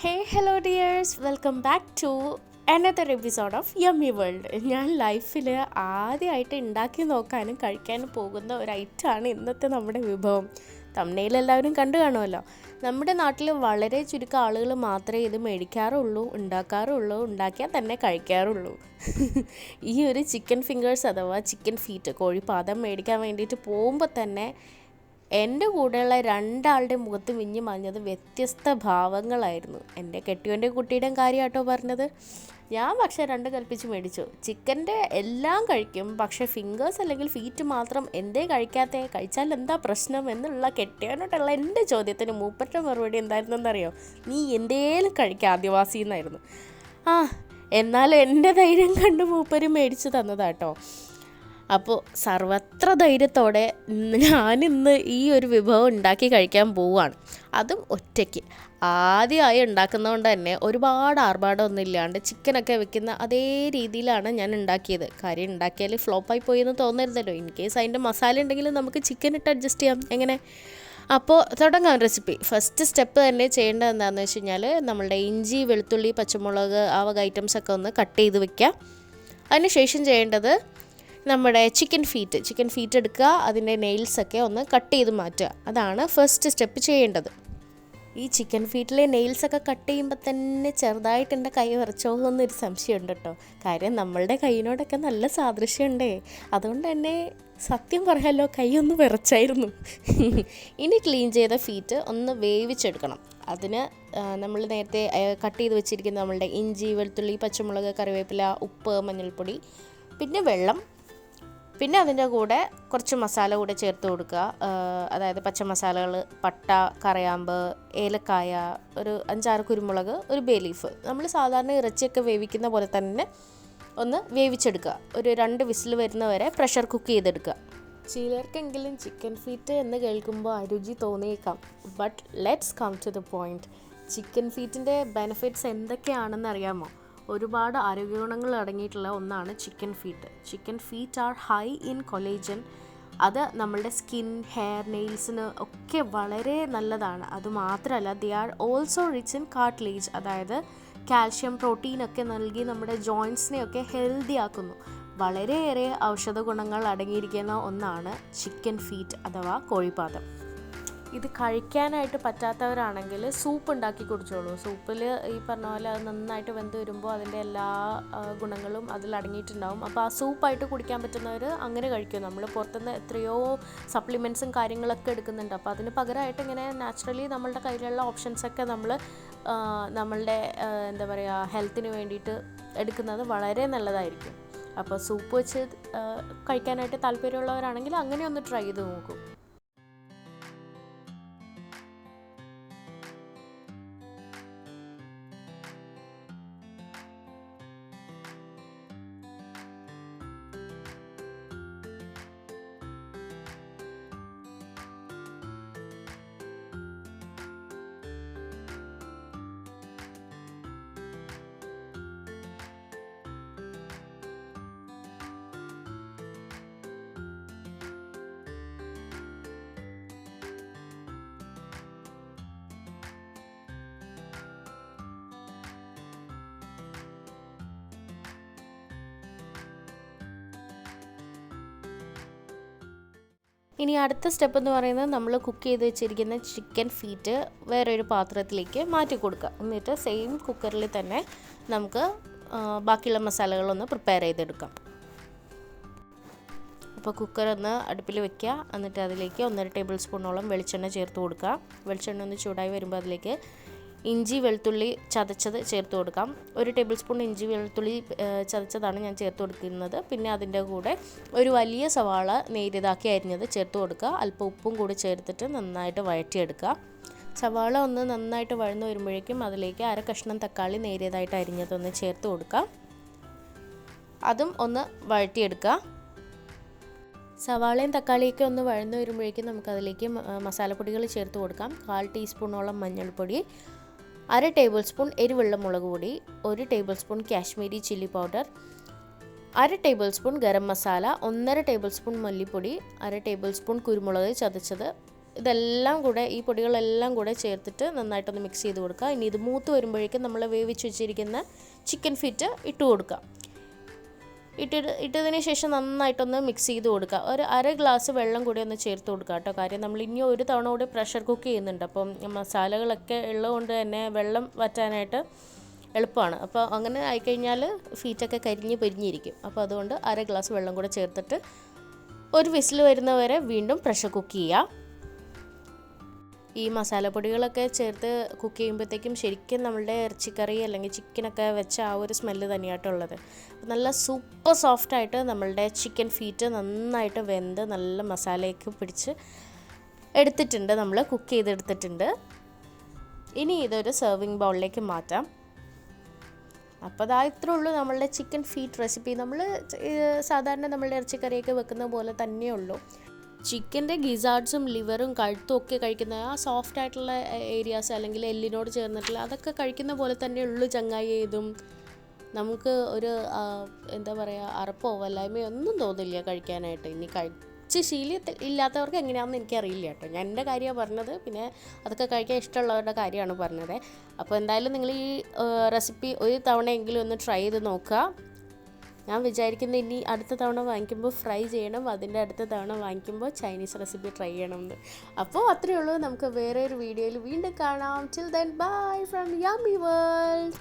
Hello dears, welcome back to another episode of Yummy World. ഞാൻ ലൈഫിൽ ആദ്യമായിട്ട് ഉണ്ടാക്കി നോക്കാനും കഴിക്കാനും പോകുന്ന ഒരു ഐറ്റമാണ് ഇന്നത്തെ നമ്മുടെ വിഭവം. തമ്മനയിൽ എല്ലാവരും കണ്ടു കാണുമല്ലോ. നമ്മുടെ നാട്ടിൽ വളരെ ചുരുക്കം ആളുകൾ മാത്രമേ ഇത് മേടിക്കാറുള്ളൂ, ഉണ്ടാക്കാറുള്ളൂ, ഉണ്ടാക്കിയാൽ തന്നെ കഴിക്കാറുള്ളൂ. ഈ ഒരു ചിക്കൻ ഫിംഗേഴ്സ് അഥവാ ചിക്കൻ ഫീറ്റ്, കോഴിപ്പാദം മേടിക്കാൻ വേണ്ടിയിട്ട് പോകുമ്പോൾ തന്നെ എൻ്റെ കൂടെയുള്ള രണ്ടാളുടെ മുഖത്ത് മിഞ്ഞി മഞ്ഞത് വ്യത്യസ്ത ഭാവങ്ങളായിരുന്നു. എൻ്റെ കെട്ടിയോൻ്റെ കുട്ടിയുടെയും കാര്യമാട്ടോ പറഞ്ഞത്. ഞാൻ പക്ഷേ രണ്ട് കൽപ്പിച്ച് മേടിച്ചു. ചിക്കൻ്റെ എല്ലാം കഴിക്കും, പക്ഷേ ഫിംഗേഴ്സ് അല്ലെങ്കിൽ ഫീറ്റ് മാത്രം എന്തേ കഴിക്കാത്തേ, കഴിച്ചാൽ എന്താ പ്രശ്നം എന്നുള്ള കെട്ടിയോനോട്ടുള്ള എൻ്റെ ചോദ്യത്തിന് മൂപ്പറ്റ മറുപടി എന്തായിരുന്നെന്നറിയോ? നീ എന്തേലും കഴിക്കുക ആദിവാസി എന്നായിരുന്നു. എന്നാലും എൻ്റെ ധൈര്യം കണ്ട് മൂപ്പര് മേടിച്ച് തന്നതാട്ടോ. അപ്പോൾ സർവത്ര ധൈര്യത്തോടെ ഞാനിന്ന് ഈ ഒരു വിഭവം ഉണ്ടാക്കി കഴിക്കാൻ പോവുകയാണ്. അതും ഒറ്റയ്ക്ക്. ആദ്യമായി ഉണ്ടാക്കുന്നതുകൊണ്ട് തന്നെ ഒരുപാട് ആർഭാടമൊന്നും ഇല്ലാണ്ട് ചിക്കനൊക്കെ വെക്കുന്ന അതേ രീതിയിലാണ് ഞാൻ ഉണ്ടാക്കിയത്. കാര്യം ഉണ്ടാക്കിയാൽ ഫ്ലോപ്പായി പോയി എന്ന് തോന്നരുതല്ലോ. ഇൻ കേസ് അതിൻ്റെ മസാല ഉണ്ടെങ്കിൽ നമുക്ക് ചിക്കൻ ഇട്ട് അഡ്ജസ്റ്റ് ചെയ്യാം. എങ്ങനെ? അപ്പോൾ തുടങ്ങാം റെസിപ്പി. ഫസ്റ്റ് സ്റ്റെപ്പ് തന്നെ ചെയ്യേണ്ടത് എന്താണെന്ന് വെച്ച് കഴിഞ്ഞാൽ നമ്മളുടെ ഇഞ്ചി, വെളുത്തുള്ളി, പച്ചമുളക് ആ വക ഐറ്റംസൊക്കെ ഒന്ന് കട്ട് ചെയ്ത് വെക്കുക. അതിനുശേഷം ചെയ്യേണ്ടത് നമ്മുടെ ചിക്കൻ ഫീറ്റ് എടുക്കുക, അതിൻ്റെ നെയിൽസൊക്കെ ഒന്ന് കട്ട് ചെയ്ത് മാറ്റുക. അതാണ് ഫസ്റ്റ് സ്റ്റെപ്പ് ചെയ്യേണ്ടത്. ഈ ചിക്കൻ ഫീറ്റിലെ നെയിൽസൊക്കെ കട്ട് ചെയ്യുമ്പോൾ തന്നെ ചെറുതായിട്ട് എൻ്റെ കൈ വിറച്ചോ എന്നൊരു സംശയമുണ്ട് കേട്ടോ. കാര്യം നമ്മളുടെ കൈയിനോടൊക്കെ നല്ല സാദൃശ്യമുണ്ടേ. അതുകൊണ്ട് തന്നെ സത്യം പറയാമല്ലോ, കൈ ഒന്ന് വിറച്ചായിരുന്നു. ഇനി ക്ലീൻ ചെയ്ത ഫീറ്റ് ഒന്ന് വേവിച്ചെടുക്കണം. അതിന് നമ്മൾ നേരത്തെ കട്ട് ചെയ്ത് വെച്ചിരിക്കുന്ന നമ്മളുടെ ഇഞ്ചി, വെളുത്തുള്ളി, പച്ചമുളക്, കറിവേപ്പില, ഉപ്പ്, മഞ്ഞൾപ്പൊടി, പിന്നെ വെള്ളം, പിന്നെ അതിൻ്റെ കൂടെ കുറച്ച് മസാല കൂടെ ചേർത്ത് കൊടുക്കുക. അതായത് പച്ച മസാലകൾ, പട്ട, കറയാമ്പ്, ഏലക്കായ, ഒരു 5-6 കുരുമുളക്, ഒരു ബേ ലീഫ്. നമ്മൾ സാധാരണ ഇറച്ചിയൊക്കെ വേവിക്കുന്ന പോലെ തന്നെ ഒന്ന് വേവിച്ചെടുക്കുക. ഒരു 2 വിസിൽ വരുന്നവരെ പ്രഷർ കുക്ക് ചെയ്തെടുക്കുക. ചിലർക്കെങ്കിലും ചിക്കൻ ഫീറ്റ് എന്ന് കേൾക്കുമ്പോൾ അരുചി തോന്നിയേക്കാം. But let's come to the point. Chicken ഫീറ്റിൻ്റെ ബെനിഫിറ്റ്സ് എന്തൊക്കെയാണെന്ന് അറിയാമോ? ഒരുപാട് ആരോഗ്യഗുണങ്ങൾ അടങ്ങിയിട്ടുള്ള ഒന്നാണ് chicken feet. Chicken feet are high in collagen. അത് നമ്മളുടെ സ്കിൻ, ഹെയർ, നെയിൽസിന് ഒക്കെ വളരെ നല്ലതാണ്. അതുമാത്രമല്ല, they are also rich in cartilage. അതായത് കാൽഷ്യം, പ്രോട്ടീനൊക്കെ നൽകി നമ്മുടെ ജോയിൻസിനെയൊക്കെ ഹെൽത്തി ആക്കുന്നു. വളരെയേറെ ഔഷധ ഗുണങ്ങൾ അടങ്ങിയിരിക്കുന്ന ഒന്നാണ് ചിക്കൻ ഫീറ്റ് അഥവാ കോഴിപ്പാദം. ഇത് കഴിക്കാനായിട്ട് പറ്റാത്തവരാണെങ്കിൽ സൂപ്പ് ഉണ്ടാക്കി കുടിച്ചോളൂ. സൂപ്പിൽ ഈ പറഞ്ഞ പോലെ അത് നന്നായിട്ട് വെന്ത് വരുമ്പോൾ അതിൻ്റെ എല്ലാ ഗുണങ്ങളും അതിൽ അടങ്ങിയിട്ടുണ്ടാവും. അപ്പോൾ ആ സൂപ്പായിട്ട് കുടിക്കാൻ പറ്റുന്നവർ അങ്ങനെ കഴിക്കും. നമ്മൾ പുറത്തുനിന്ന് എത്രയോ സപ്ലിമെൻറ്റ്സും കാര്യങ്ങളൊക്കെ എടുക്കുന്നുണ്ട്. അപ്പോൾ അതിന് പകരമായിട്ട് ഇങ്ങനെ നാച്ചുറലി നമ്മളുടെ കയ്യിലുള്ള ഓപ്ഷൻസൊക്കെ നമ്മളുടെ എന്താ പറയുക, ഹെൽത്തിന് വേണ്ടിയിട്ട് എടുക്കുന്നത് വളരെ നല്ലതായിരിക്കും. അപ്പോൾ സൂപ്പ് വെച്ച് കഴിക്കാനായിട്ട് താല്പര്യമുള്ളവരാണെങ്കിൽ അങ്ങനെ ഒന്ന് ട്രൈ ചെയ്ത് നോക്കൂ. ഇനി അടുത്ത സ്റ്റെപ്പ് എന്ന് പറയുന്നത് നമ്മൾ കുക്ക് ചെയ്ത് വെച്ചിരിക്കുന്ന ചിക്കൻ ഫീറ്റ് വേറൊരു പാത്രത്തിലേക്ക് മാറ്റി കൊടുക്കുക. എന്നിട്ട് സെയിം കുക്കറിൽ തന്നെ നമുക്ക് ബാക്കിയുള്ള മസാലകളൊന്ന് പ്രിപ്പയർ ചെയ്തെടുക്കാം. അപ്പോൾ കുക്കർ ഒന്ന് അടുപ്പിൽ വെക്കുക. എന്നിട്ട് അതിലേക്ക് 1.5 ടേബിൾ സ്പൂണോളം വെളിച്ചെണ്ണ ചേർത്ത് കൊടുക്കുക. വെളിച്ചെണ്ണ ഒന്ന് ചൂടായി വരുമ്പോൾ അതിലേക്ക് ഇഞ്ചി, വെളുത്തുള്ളി ചതച്ചത് ചേർത്ത് കൊടുക്കാം. 1 ടേബിൾ സ്പൂൺ ഇഞ്ചി, വെളുത്തുള്ളി ചതച്ചതാണ് ഞാൻ ചേർത്ത് കൊടുക്കുന്നത്. പിന്നെ അതിൻ്റെ കൂടെ ഒരു വലിയ സവാള നേരിയതാക്കി അരിഞ്ഞത് ചേർത്ത് കൊടുക്കുക. അല്പം ഉപ്പും കൂടി ചേർത്തിട്ട് നന്നായിട്ട് വഴറ്റിയെടുക്കുക. സവാള ഒന്ന് നന്നായിട്ട് വഴന്ന് വരുമ്പോഴേക്കും അതിലേക്ക് 1/2 കഷ്ണം തക്കാളി നേരിയതായിട്ട് അരിഞ്ഞതൊന്ന് ചേർത്ത് കൊടുക്കുക. അതും ഒന്ന് വഴറ്റിയെടുക്കുക. സവാളയും തക്കാളിയൊക്കെ ഒന്ന് വഴന്ന് വരുമ്പോഴേക്കും നമുക്കതിലേക്ക് മസാലപ്പൊടികൾ ചേർത്ത് കൊടുക്കാം. 1/4 ടീസ്പൂണോളം മഞ്ഞൾപ്പൊടി, 1/2 ടേബിൾ സ്പൂൺ എരിവുള്ള മുളക് പൊടി, 1 table spoon Kashmiri chilli powder, 1/2 table spoon garam masala, 1.5 table spoon മല്ലിപ്പൊടി, 1/2 ടേബിൾ സ്പൂൺ കുരുമുളക് ചതച്ചത്, ഇതെല്ലാം കൂടെ ഈ പൊടികളെല്ലാം കൂടെ ചേർത്തിട്ട് നന്നായിട്ടൊന്ന് മിക്സ് ചെയ്ത് കൊടുക്കുക. ഇനി ഇത് മൂത്ത് വരുമ്പോഴേക്കും നമ്മൾ വേവിച്ച് വെച്ചിരിക്കുന്ന ചിക്കൻ ഫീറ്റ് ഇട്ട് കൊടുക്കുക. ഇട്ടതിന് ശേഷം നന്നായിട്ടൊന്ന് മിക്സ് ചെയ്ത് കൊടുക്കുക. ഒരു അര ഗ്ലാസ് വെള്ളം കൂടി ഒന്ന് ചേർത്ത് കൊടുക്കുക കേട്ടോ. കാര്യം നമ്മൾ ഇനി ഒരു തവണ കൂടി പ്രഷർ കുക്ക് ചെയ്യുന്നുണ്ട്. അപ്പം മസാലകളൊക്കെ ഉള്ളതുകൊണ്ട് തന്നെ വെള്ളം വറ്റാനായിട്ട് എളുപ്പമാണ്. അപ്പോൾ അങ്ങനെ ആയിക്കഴിഞ്ഞാൽ ഫീറ്റൊക്കെ കരിഞ്ഞ് പൊരിഞ്ഞിരിക്കും. അപ്പോൾ അതുകൊണ്ട് അര ഗ്ലാസ് വെള്ളം കൂടെ ചേർത്തിട്ട് ഒരു വിസിൽ വരുന്നവരെ വീണ്ടും പ്രഷർ കുക്ക് ചെയ്യുക. ഈ മസാലപ്പൊടികളൊക്കെ ചേർത്ത് കുക്ക് ചെയ്യുമ്പോഴത്തേക്കും ശരിക്കും നമ്മളുടെ ഇറച്ചിക്കറി അല്ലെങ്കിൽ ചിക്കനൊക്കെ വെച്ച ആ ഒരു സ്മെല്ല് തന്നെയായിട്ടുള്ളത്. നല്ല സൂപ്പർ സോഫ്റ്റായിട്ട് നമ്മളുടെ ചിക്കൻ ഫീറ്റ് നന്നായിട്ട് വെന്ത് നല്ല മസാലയൊക്കെ പിടിച്ച് എടുത്തിട്ടുണ്ട്, നമ്മൾ കുക്ക് ചെയ്തെടുത്തിട്ടുണ്ട്. ഇനി ഇതൊരു സെർവിങ് ബൗളിലേക്ക് മാറ്റാം. അപ്പോൾ അതാ ഇത്രേ ഉള്ളൂ നമ്മളുടെ ചിക്കൻ ഫീറ്റ് റെസിപ്പി. നമ്മൾ സാധാരണ നമ്മളുടെ ഇറച്ചിക്കറിയൊക്കെ വെക്കുന്ന പോലെ തന്നെയുള്ളൂ. ചിക്കൻ്റെ ഗിസാർഡ്സും ലിവറും കഴുത്തും ഒക്കെ കഴിക്കുന്ന ആ സോഫ്റ്റ് ആയിട്ടുള്ള ഏരിയാസ് അല്ലെങ്കിൽ എല്ലിനോട് ചേർന്നിട്ടുള്ള അതൊക്കെ കഴിക്കുന്ന പോലെ തന്നെ ഉള്ളൂ ചങ്ങായി. ഇതും നമുക്ക് ഒരു എന്താ പറയുക അറപ്പോ വല്ലായ്മയോ ഒന്നും തോന്നില്ല കഴിക്കാനായിട്ട്. ഇനി കഴിച്ച് ഇല്ലാത്തവർക്ക് എങ്ങനെയാണെന്ന് എനിക്കറിയില്ല കേട്ടോ. ഞാൻ എൻ്റെ കാര്യമാണ് പറഞ്ഞത്, പിന്നെ അതൊക്കെ കഴിക്കാൻ ഇഷ്ടമുള്ളവരുടെ കാര്യമാണ് പറഞ്ഞത്. അപ്പോൾ എന്തായാലും നിങ്ങൾ ഈ റെസിപ്പി ഒരു തവണയെങ്കിലും ഒന്ന് ട്രൈ ചെയ്ത് നോക്കുക. ഞാൻ വിചാരിക്കുന്നത് ഇനി അടുത്ത തവണ വാങ്ങിക്കുമ്പോൾ ഫ്രൈ ചെയ്യണം, അതിൻ്റെ അടുത്ത തവണ വാങ്ങിക്കുമ്പോൾ ചൈനീസ് റെസിപ്പി ട്രൈ ചെയ്യണം എന്ന്. അപ്പോൾ അത്രയേ ഉള്ളൂ. നമുക്ക് വേറെ ഒരു വീഡിയോയിൽ വീണ്ടും കാണാം. Till then bye from yummy world.